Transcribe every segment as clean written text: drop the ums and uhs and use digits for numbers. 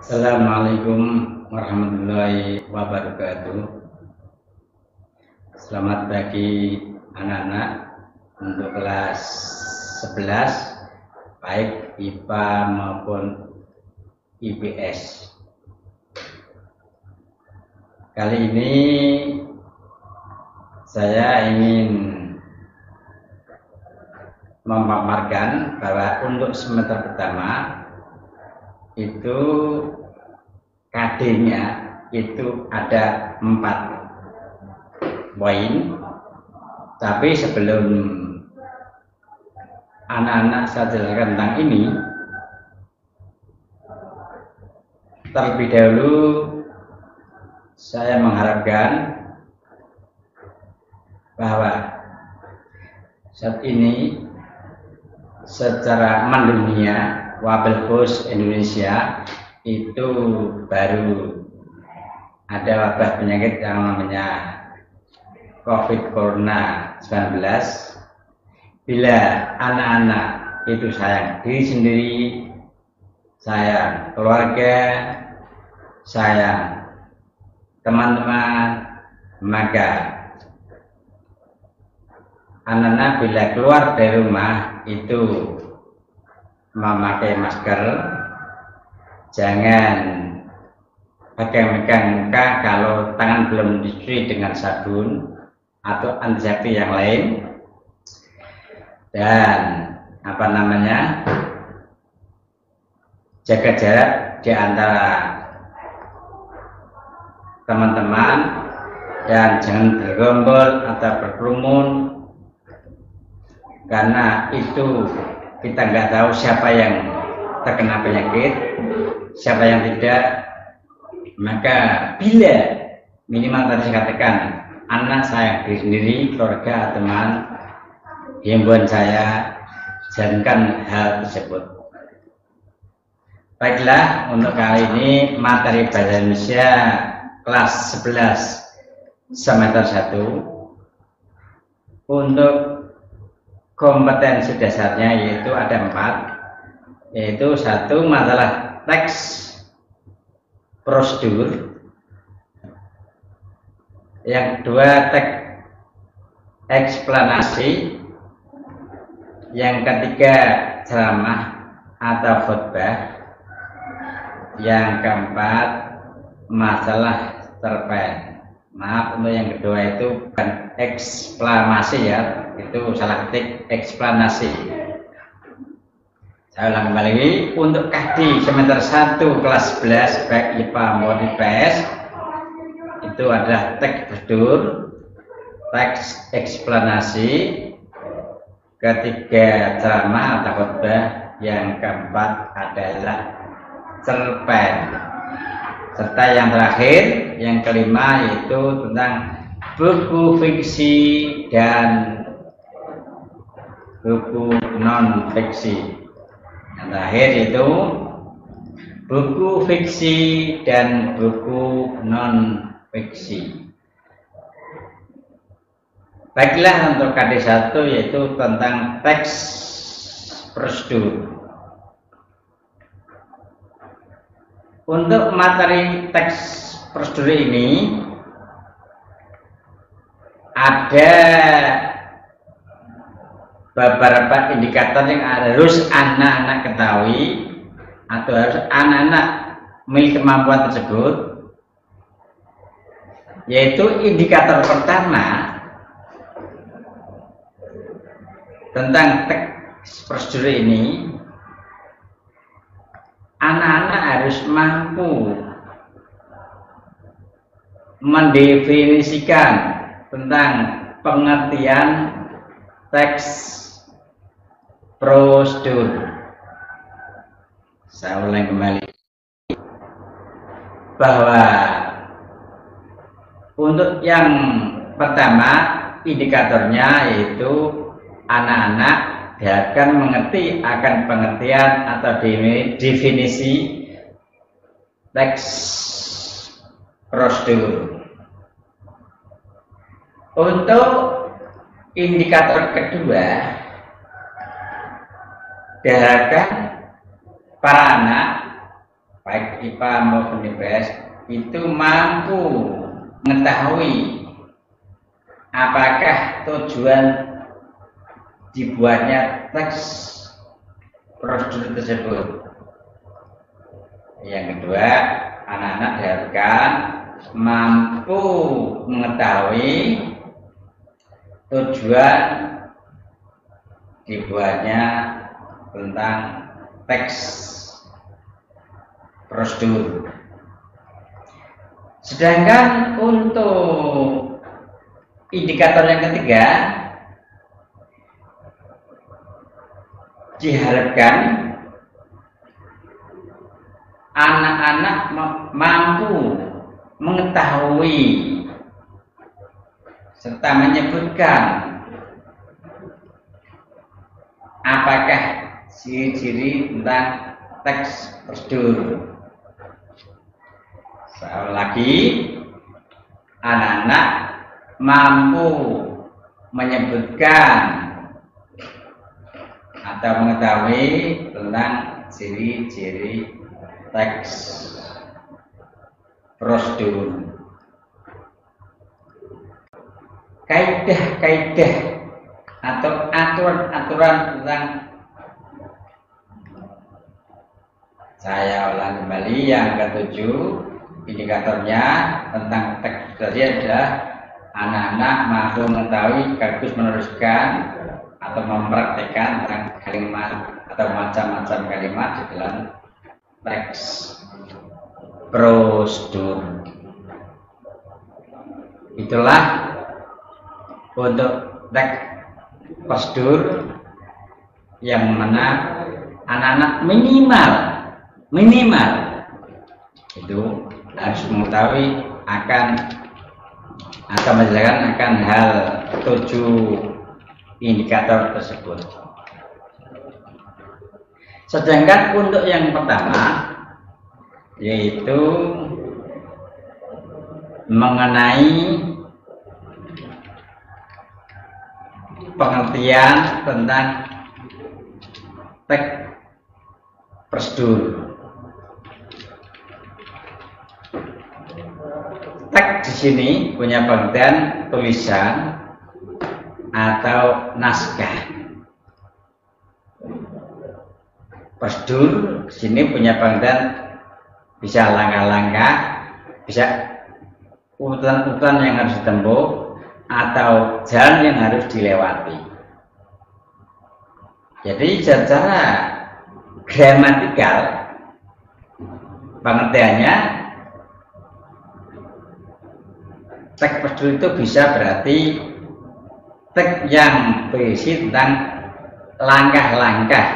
Assalamualaikum warahmatullahi wabarakatuh. Selamat pagi anak-anak untuk kelas 11 baik IPA maupun IPS. Kali ini saya ingin memaparkan bahwa untuk semester pertama itu KD-nya itu ada 4 poin. Tapi sebelum anak-anak saya jelaskan tentang ini, terlebih dahulu saya mengharapkan bahwa saat ini secara mendunia wabah virus Indonesia itu baru ada wabah penyakit yang namanya COVID-19. Bila anak-anak itu sayang diri sendiri, sayang keluarga, sayang teman-teman, maka anak-anak bila keluar dari rumah itu memakai masker, jangan pegang-pegang muka kalau tangan belum dicuci dengan sabun atau antiseptik yang lain, dan jaga jarak di antara teman-teman dan jangan bergerombol atau berkerumun, karena itu kita nggak tahu siapa yang terkena penyakit, siapa yang tidak. Maka bila minimal tadi saya katakan anak saya diri sendiri, keluarga, teman, himbauan saya jalankan hal tersebut. Baiklah, untuk kali ini materi bahasa Indonesia kelas 11 semester 1 untuk kompetensi dasarnya yaitu ada 4, yaitu 1 masalah teks prosedur, yang kedua teks eksplanasi, yang ketiga ceramah atau khotbah, yang keempat masalah cerpen. Maaf, untuk yang kedua itu bukan eksplanasi ya, itu salah ketik, eksplanasi. Saya ulang kembali lagi, untuk KD semester 1 kelas 11 baik IPA maupun IPS itu adalah teks prosedur, teks eksplanasi, ketiga ceramah atau khotbah, yang keempat adalah cerpen, serta yang terakhir, yang kelima, yaitu tentang buku fiksi dan buku non fiksi. Yang terakhir itu buku fiksi dan buku non fiksi. Baiklah, untuk KD 1 yaitu tentang teks prosedur. Untuk materi teks prosedur ini ada beberapa indikator yang harus anak-anak ketahui atau harus anak-anak memiliki kemampuan tersebut, yaitu indikator pertama tentang teks prosedur ini, anak-anak harus mampu mendefinisikan tentang pengertian teks prosedur. Saya ulang kembali bahwa untuk yang pertama indikatornya yaitu anak-anak akan mengerti akan pengertian atau definisi teks prosedur. Untuk indikator kedua, diharapkan para anak, baik IPA maupun IPS itu mampu mengetahui apakah tujuan dibuatnya teks prosedur tersebut. Yang kedua, anak-anak diharapkan mampu mengetahui tujuan dibuatnya tentang teks prosedur. Sedangkan untuk indikator yang ketiga, diharapkan anak-anak mampu mengetahui serta menyebutkan apakah ciri-ciri tentang teks prosedur. Sekali lagi, anak-anak mampu menyebutkan atau mengetahui tentang ciri-ciri teks prosedur. Kaidah-kaidah atau aturan-aturan tentang, saya ulang kembali yang ketujuh, indikatornya tentang teks tadi adalah anak-anak mampu mengetahui sekaligus meneruskan atau mempraktekkan tentang kalimat atau macam-macam kalimat di dalam teks prosedur. Itulah untuk teks prosedur yang mana anak-anak minimal itu harus mengetahui akan atau menjelaskan akan hal 7 indikator tersebut. Sedangkan untuk yang pertama, yaitu mengenai pengertian tentang teks prosedur. Teks di sini punya pengertian tulisan atau naskah. Prosedur di sini punya pengertian bisa langkah-langkah, bisa urutan-urutan yang harus ditempuh atau jalan yang harus dilewati. Jadi secara gramatikal pengertiannya teks prosedur itu bisa berarti teks yang berisi tentang langkah-langkah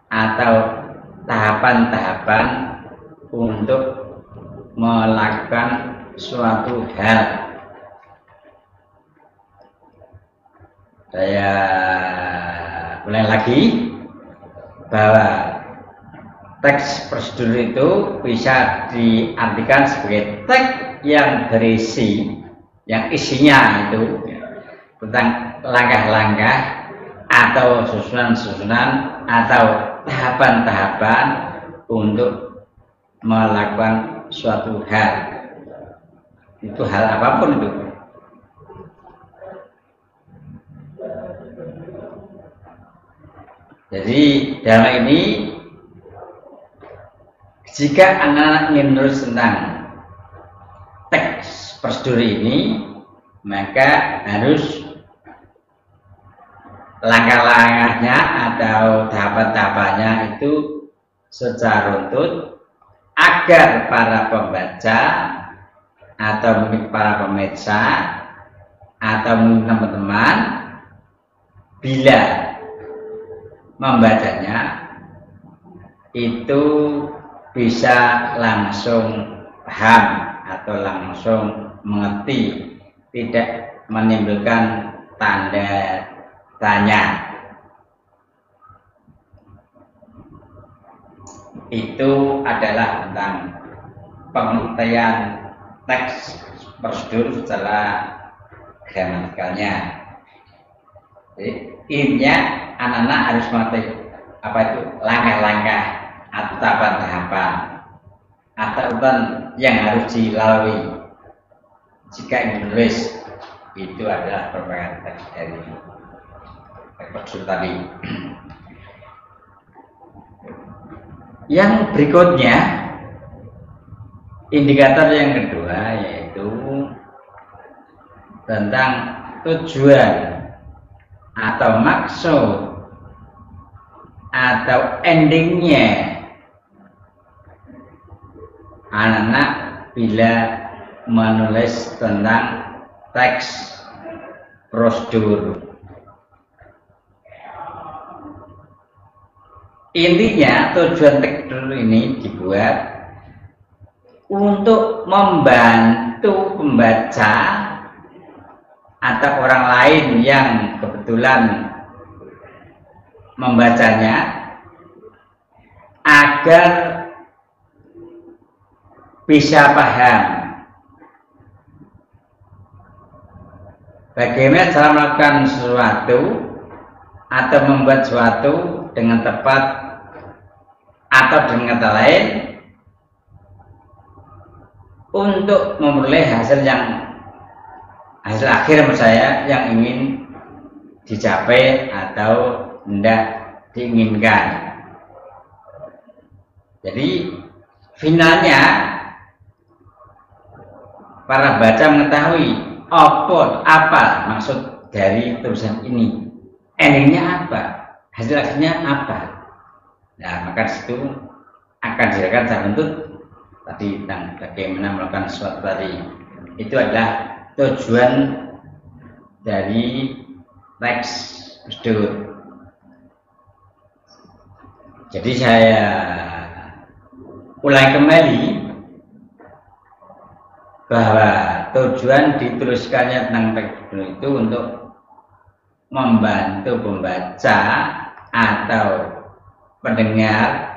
atau tahapan-tahapan untuk melakukan suatu hal. Saya ulang lagi bahwa teks prosedur itu bisa diartikan sebagai teks yang berisi, yang isinya itu tentang langkah-langkah atau susunan-susunan atau tahapan-tahapan untuk melakukan suatu hal. Itu hal apapun itu. Jadi dalam ini, jika anak-anak ingin menulis tentang teks prosedur ini, maka harus langkah-langkahnya atau tahapan-tahapannya itu secara runtut agar para pembaca atau mungkin para pemirsa atau mungkin teman-teman bila membacanya itu bisa langsung paham atau langsung mengerti, tidak menimbulkan tanda tanya. Itu adalah tentang pengertian teks prosedur secara gramatikalnya. Jadi intinya anak-anak harus mengerti apa itu langkah-langkah atau tahapan-tahapan atau urutan yang harus dilalui jika ingin menulis, itu adalah perbaikan teks dari prosedur tadi. Yang berikutnya, indikator yang kedua yaitu tentang tujuan atau maksud atau endingnya anak-anak bila menulis tentang teks prosedur. Intinya tujuan teks prosedur ini dibuat untuk membantu pembaca atau orang lain yang kebetulan membacanya agar bisa paham bagaimana cara melakukan sesuatu atau membuat sesuatu dengan tepat atau dengan kata lain untuk memperoleh hasil akhir menurut saya yang ingin dicapai atau tidak diinginkan. Jadi finalnya para baca mengetahui apa maksud dari tulisan ini, endingnya apa, hasil akhirnya apa. Nah, maka situ akan dijelaskan secara bentuk tadi tentang bagaimana melakukan sesuatu tadi. Itu adalah tujuan dari teks prosedur. Jadi saya ulangi kembali bahwa tujuan dituliskannya tentang teks prosedur itu untuk membantu pembaca atau pendengar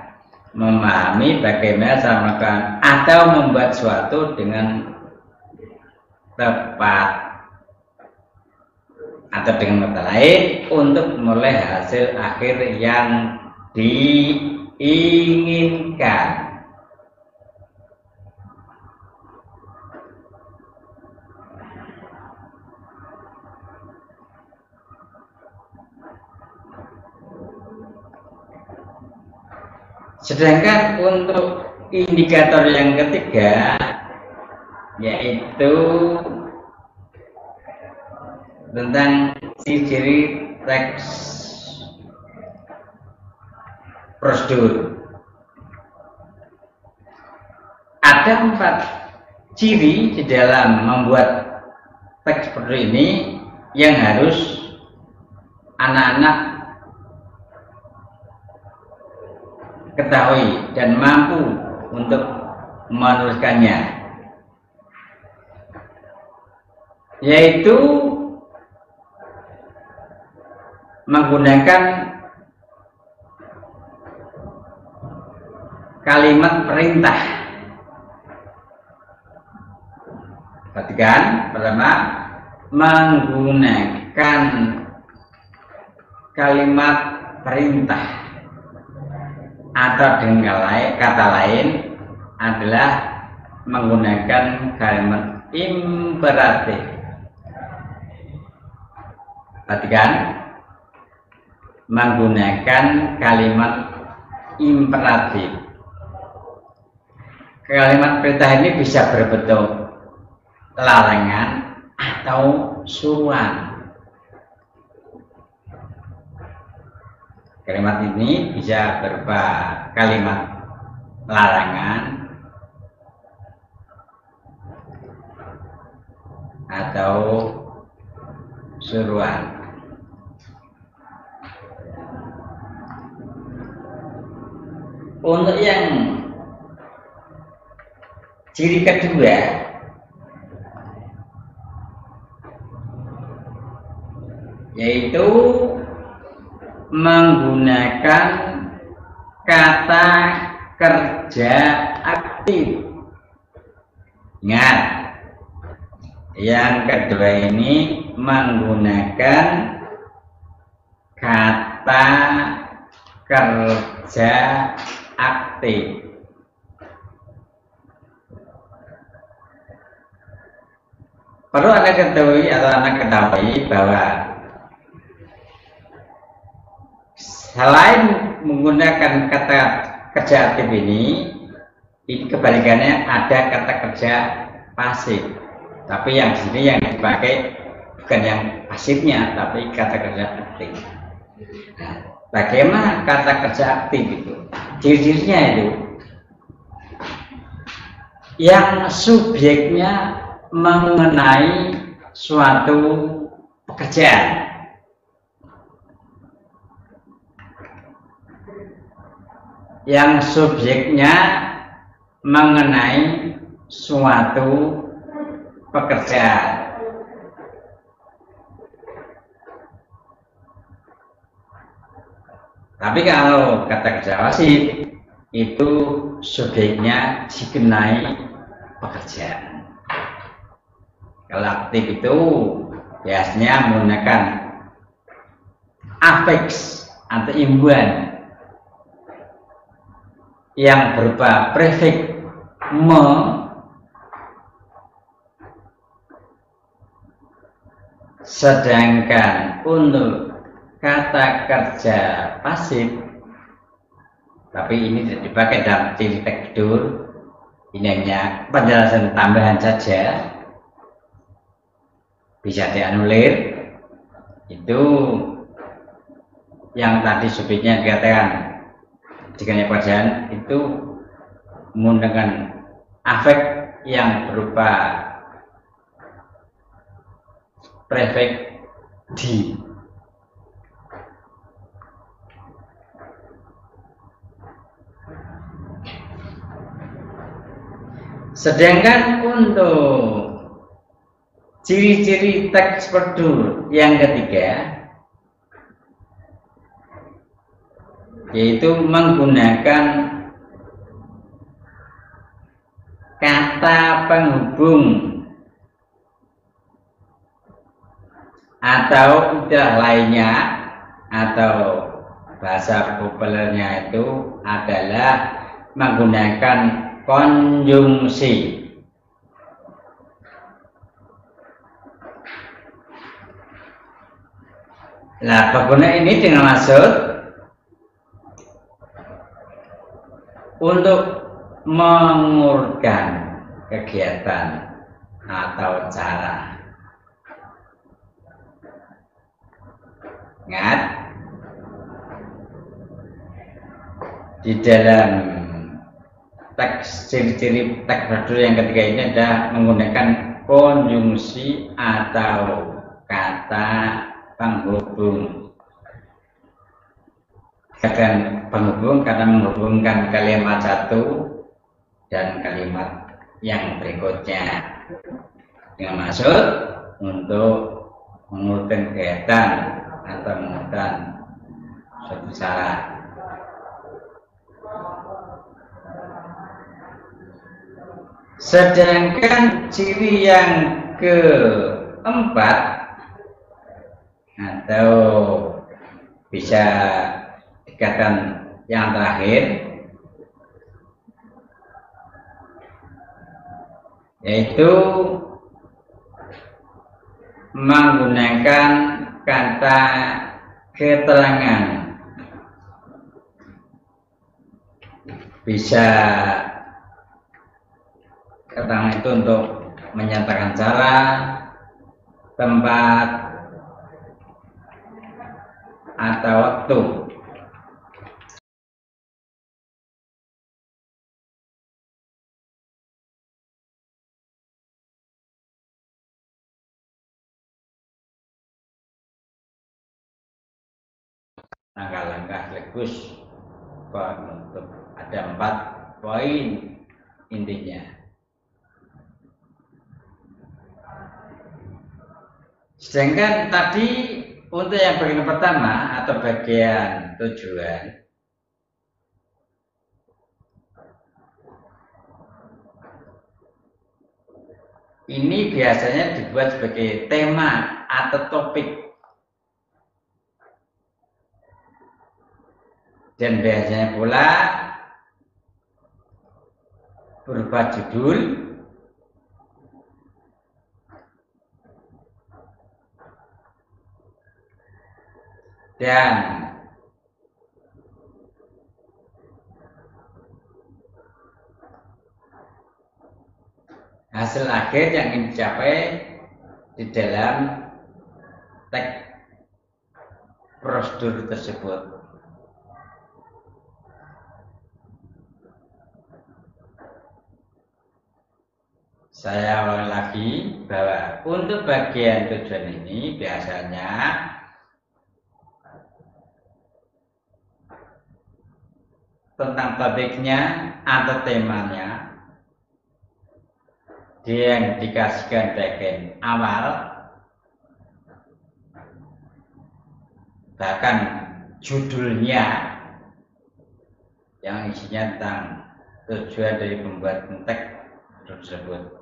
memahami bagaimana cara melakukan atau membuat sesuatu dengan tepat atau dengan kata lain untuk memperoleh hasil akhir yang diinginkan. Sedangkan untuk indikator yang ketiga yaitu tentang ciri-ciri teks prosedur. Ada 4 ciri di dalam membuat teks prosedur ini yang harus anak-anak ketahui dan mampu untuk menuliskannya, yaitu menggunakan kalimat perintah. Perhatikan, pertama, menggunakan kalimat perintah atau dengan kata lain adalah menggunakan kalimat imperatif. Perhatikan, menggunakan kalimat imperatif. Kalimat perintah ini bisa berbentuk larangan atau suruhan. Kalimat ini bisa berupa kalimat larangan atau suruhan. Untuk yang ciri kedua yaitu menggunakan kata kerja aktif. Ingat, yang kedua ini menggunakan kata kerja aktif. Perlu Anda ketahui atau Anda ketahui bahwa selain menggunakan kata kerja aktif ini kebalikannya ada kata kerja pasif. Tapi yang di sini yang dipakai bukan yang pasifnya, tapi kata kerja aktif. Nah, bagaimana kata kerja aktif itu? Ciri-cirinya itu yang subjeknya mengenai suatu pekerjaan. Yang subjeknya mengenai suatu pekerjaan. Tapi kalau kata kerja pasif itu subjeknya dikenai pekerjaan. Kalau aktif itu biasanya menggunakan afeks atau imbuhan yang berupa prefix me, sedangkan untuk kata kerja pasif, tapi ini tidak dipakai dalam ciri tekdur, ini hanya penjelasan tambahan saja, bisa dianulir. Itu yang tadi subjeknya dikatakan dikenai pekerjaan itu menggunakan afek yang berupa prefix di. Sedangkan untuk ciri-ciri teks perdur yang ketiga yaitu menggunakan kata penghubung atau istilah lainnya atau bahasa populernya itu adalah menggunakan konjungsi. Nah, bagaimana ini dengan maksud untuk mengurutkan kegiatan atau cara. Ingat, di dalam teks ciri-ciri teks perdur yang ketiga ini adalah menggunakan konjungsi atau kata penghubung. Kata penghubung karena menghubungkan kalimat satu dan kalimat yang berikutnya dengan maksud untuk mengurutkan kegiatan atau mengurutkan suatu cara. Sedangkan ciri yang keempat atau bisa dikatakan yang terakhir yaitu menggunakan kata keterangan. Bisa keterangan itu untuk menyatakan cara, tempat, atau waktu. Langkah-langkah sekaligus untuk ada 4 poin intinya. Sedangkan tadi untuk yang bagian pertama atau bagian tujuan ini biasanya dibuat sebagai tema atau topik. Dan biasanya pula berupa judul dan hasil akhir yang ingin dicapai di dalam teks prosedur tersebut. Saya ulang lagi bahwa untuk bagian tujuan ini biasanya tentang topiknya atau temanya dia yang dikasihkan bagian awal, bahkan judulnya yang isinya tentang tujuan dari pembuat teks tersebut.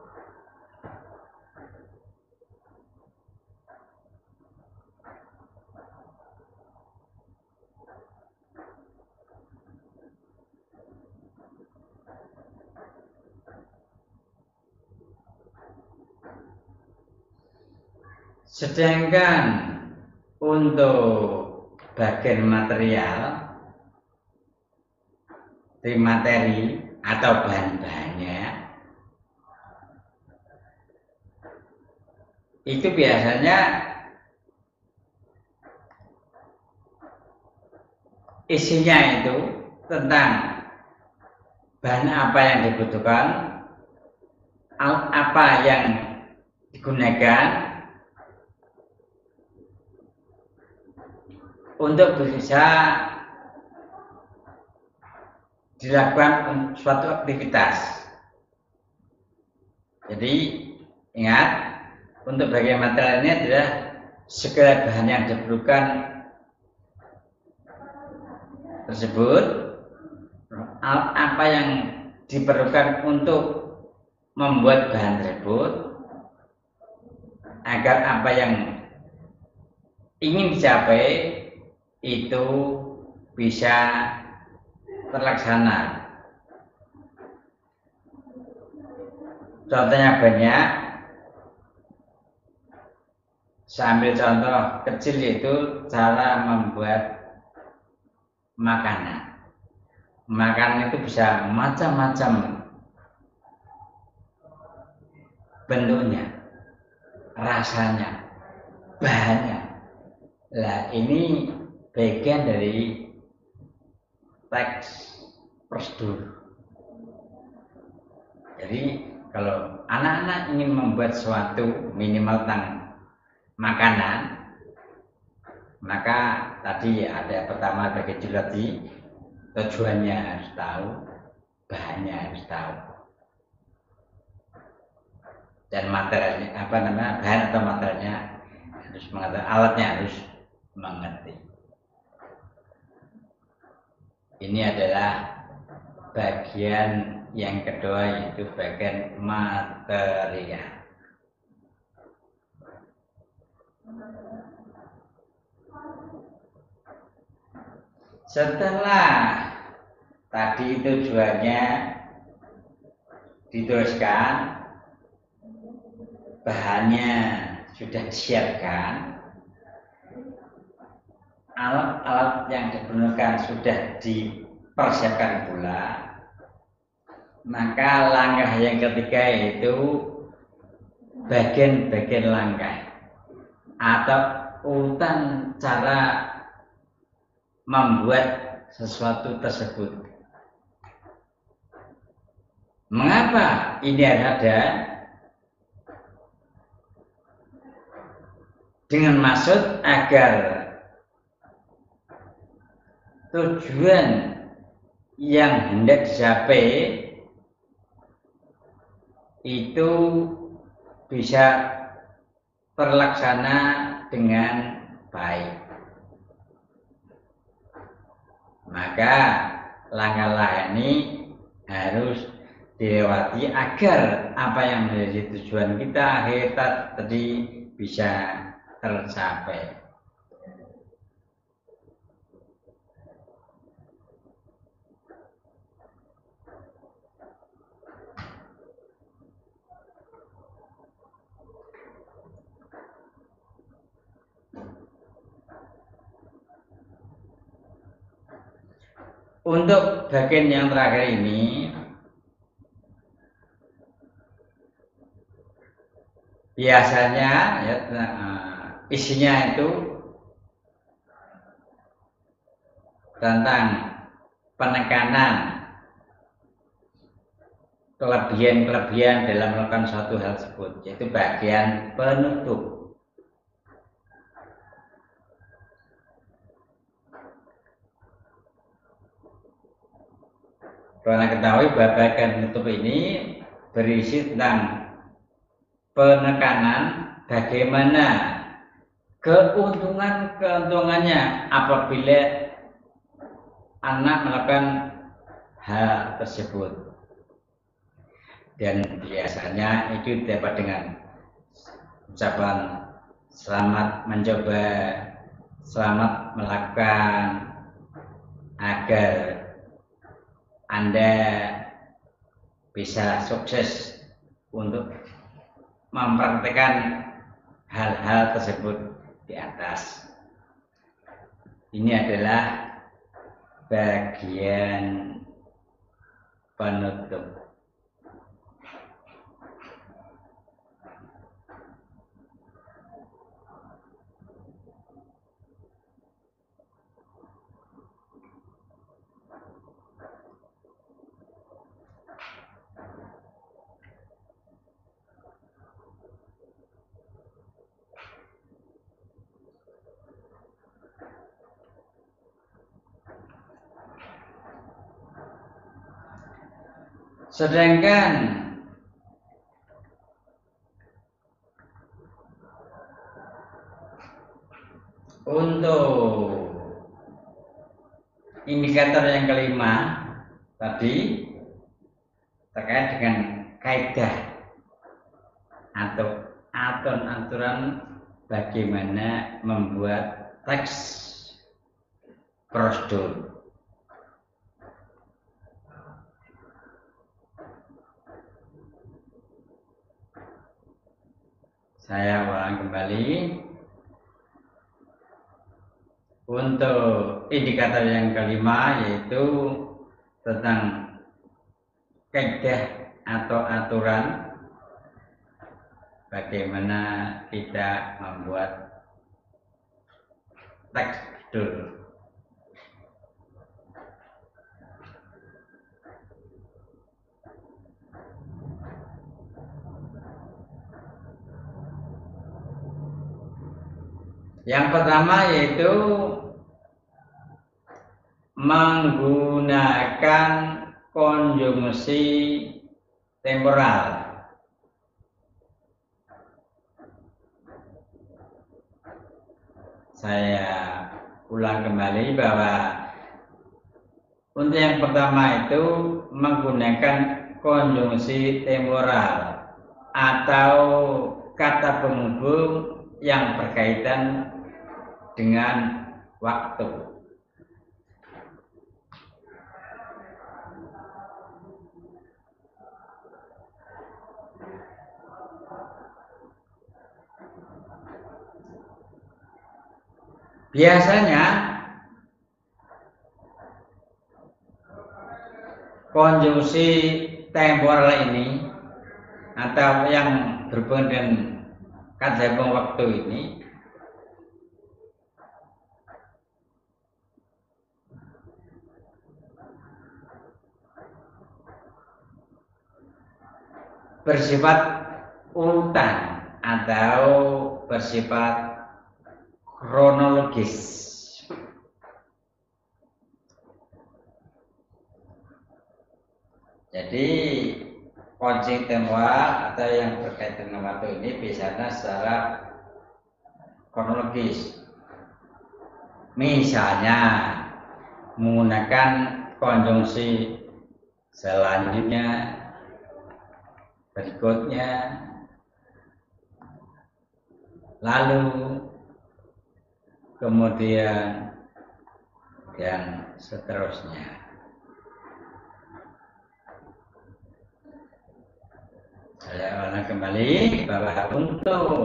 Sedangkan untuk bagian material, materi atau bahan-bahannya itu biasanya isinya itu tentang bahan apa yang dibutuhkan, alat apa yang digunakan untuk bisa dilakukan suatu aktivitas. Jadi ingat, untuk bagian material ini adalah segala bahan yang diperlukan tersebut, alat apa yang diperlukan untuk membuat bahan tersebut, agar apa yang ingin dicapai itu bisa terlaksana. Contohnya banyak. Saya ambil contoh kecil yaitu cara membuat makanan. Makanan itu bisa macam-macam bentuknya, rasanya, bahannya. Nah, ini bagian dari teks prosedur. Jadi kalau anak-anak ingin membuat sesuatu minimal tentang makanan, maka tadi ada pertama bagi tadi tujuannya harus tahu, bahannya harus tahu, dan materialnya bahan atau materialnya harus mengerti, alatnya harus mengerti. Ini adalah bagian yang kedua, yaitu bagian material. Setelah tadi tujuannya dituliskan, bahannya sudah disiapkan, alat-alat yang diperlukan sudah dipersiapkan pula, maka langkah yang ketiga yaitu bagian-bagian langkah atau urutan cara membuat sesuatu tersebut. Mengapa ini ada? Dengan maksud agar tujuan yang hendak dicapai itu bisa terlaksana dengan baik. Maka langkah-langkah ini harus dilewati agar apa yang menjadi tujuan kita akhir tadi bisa tercapai. Untuk bagian yang terakhir ini biasanya ya, isinya itu tentang penekanan kelebihan-kelebihan dalam melakukan suatu hal tersebut, yaitu bagian penutup. Karena ketahui bahwa bagian penutup ini berisi tentang penekanan bagaimana keuntungannya apabila anak melakukan hal tersebut. Dan biasanya itu dapat dengan ucapan selamat mencoba, selamat melakukan, agar Anda bisa sukses untuk mempraktekkan hal-hal tersebut di atas. Ini adalah bagian penutup. Sedangkan untuk indikator yang kelima tadi terkait dengan kaidah atau aturan bagaimana membuat teks prosedur. Saya ulang kembali. Untuk indikator yang kelima yaitu tentang kaidah atau aturan bagaimana kita membuat teks prosedur. Yang pertama yaitu menggunakan konjungsi temporal. Saya ulang kembali bahwa untuk yang pertama itu menggunakan konjungsi temporal atau kata penghubung yang berkaitan dengan waktu. Biasanya konjungsi temporal ini atau yang berhubungan dengan kata waktu ini bersifat urutan atau bersifat kronologis. Jadi kunci temporal atau yang berkaitan dengan waktu ini biasanya secara kronologis. Misalnya menggunakan konjungsi selanjutnya, berikutnya, lalu, kemudian, dan seterusnya. Saya ulang kembali bahwa untuk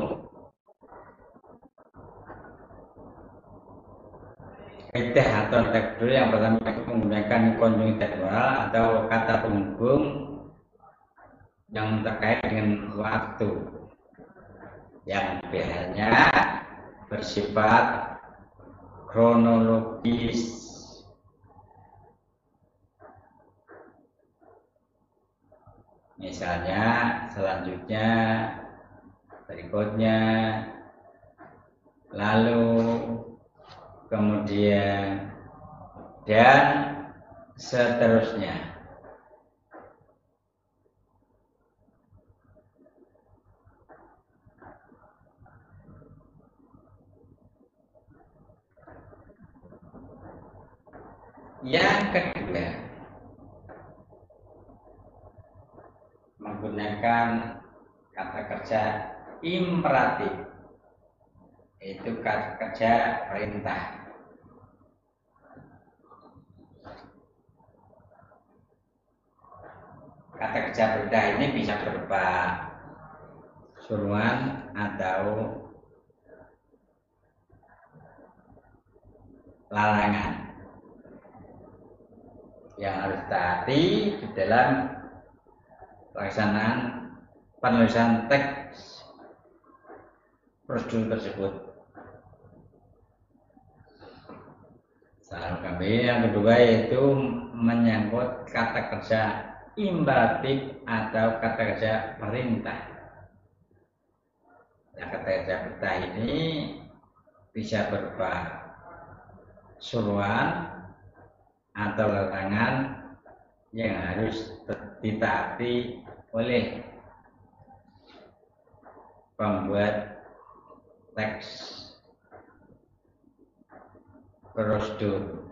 kaidah atau takdir yang pertama itu menggunakan konjungsi temporal atau kata penghubung yang terkait dengan waktu yang biasanya bersifat kronologis. Misalnya selanjutnya, berikutnya, lalu, kemudian, dan seterusnya. Yang kedua, menggunakan kata kerja imperatif, yaitu kata kerja perintah. Kata kerja perintah ini bisa berupa suruhan atau larangan yang harus taati di dalam pelaksanaan penulisan teks prosedur tersebut. Salah kami yang kedua yaitu menyangkut kata kerja imperatif atau kata kerja perintah. Nah, kata kerja perintah ini bisa berupa suruhan atau larangan yang harus ditaati oleh pembuat teks prosedur.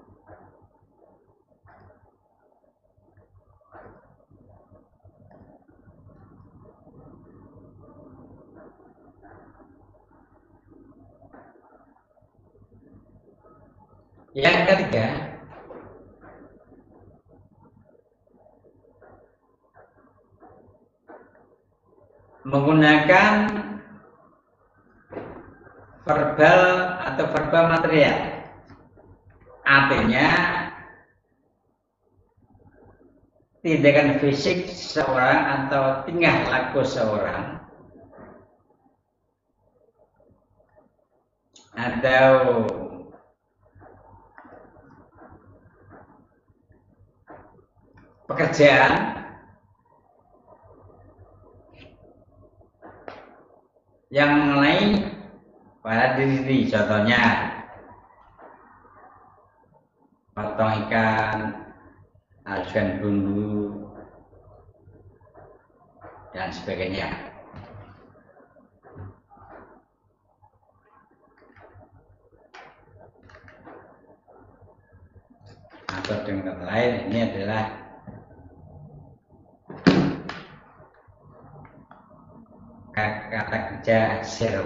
Yang ketiga, menggunakan verbal atau verba material. Artinya tindakan fisik seseorang atau tingkah laku seseorang atau pekerjaan yang mengenai pada diri, contohnya potong ikan, haluskan bumbu, dan sebagainya. Atau dengan kata lain, ini adalah kata kerja zero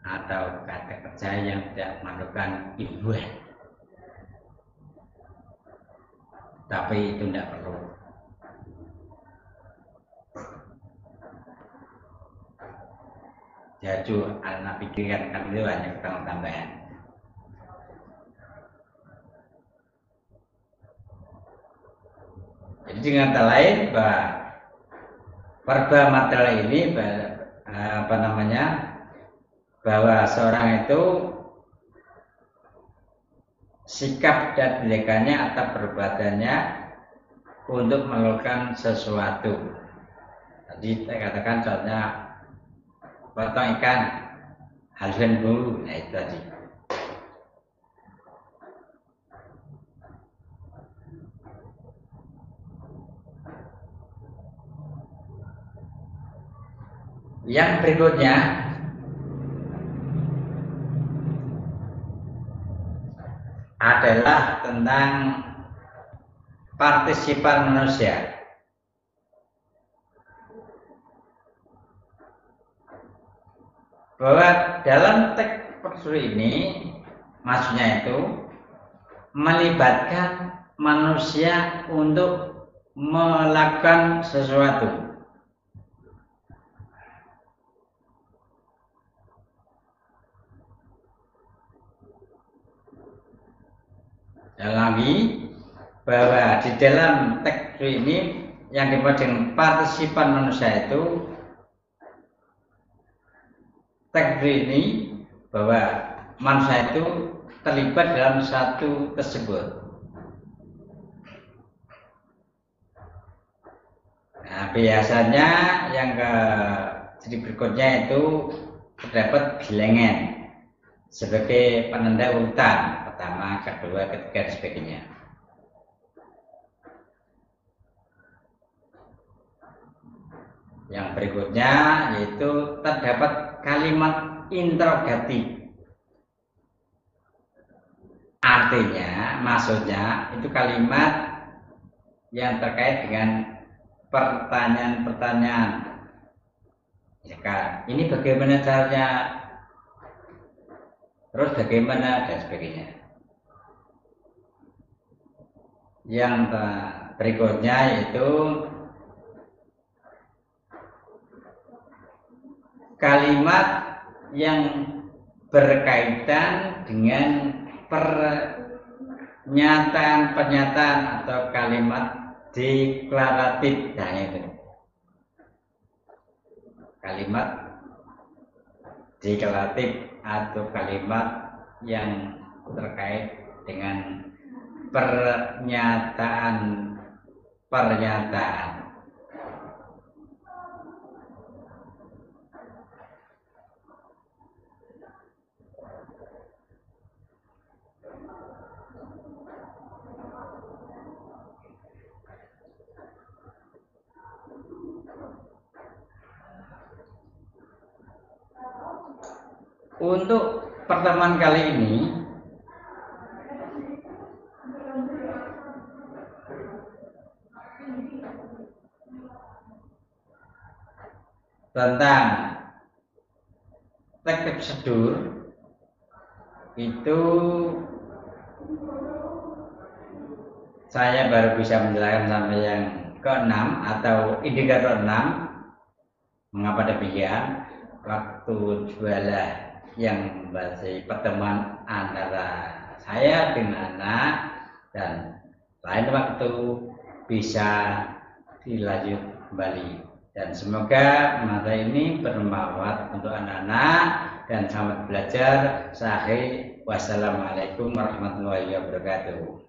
atau kata kerja yang tidak melakukan imbuhan, tapi itu tidak perlu. Jaju anak pikirkan kan itu hanya tambahan. Jadi dengan kata lain bahwa verba material ini bahwa seorang itu sikap dan tindakannya atau perbuatannya untuk melakukan sesuatu. Tadi saya katakan contohnya potong ikan, haluskan bumbu, nah itu tadi. Yang berikutnya adalah tentang partisipan manusia. Bahwa dalam teks prosedur ini maksudnya itu melibatkan manusia untuk melakukan sesuatu. Dan lagi bahwa di dalam teks ini yang dimaksud dengan partisipan manusia itu teks ini bahwa manusia itu terlibat dalam satu tersebut. Nah, biasanya yang jadi berikutnya itu terdapat bilangan sebagai penanda urutan pertama, kedua, ketiga, dan sebagainya. Yang berikutnya yaitu terdapat kalimat interrogatif. Artinya, maksudnya itu kalimat yang terkait dengan pertanyaan-pertanyaan. Ya kan, ini bagaimana caranya? Terus bagaimana dan sebagainya. Yang berikutnya yaitu kalimat yang berkaitan dengan pernyataan-pernyataan atau kalimat deklaratif. Nah, itu kalimat deklaratif atau kalimat yang terkait dengan pernyataan. Untuk pertemuan kali ini tentang teks prosedur itu saya baru bisa menjelaskan sampai yang ke-6 atau indikator 6. Mengapa demikian? Waktu jualah yang membahas pertemuan antara saya dengan anak dan lain waktu bisa dilanjut kembali. Dan semoga materi ini bermanfaat untuk anak-anak dan selamat belajar. Wassalamualaikum warahmatullahi wabarakatuh.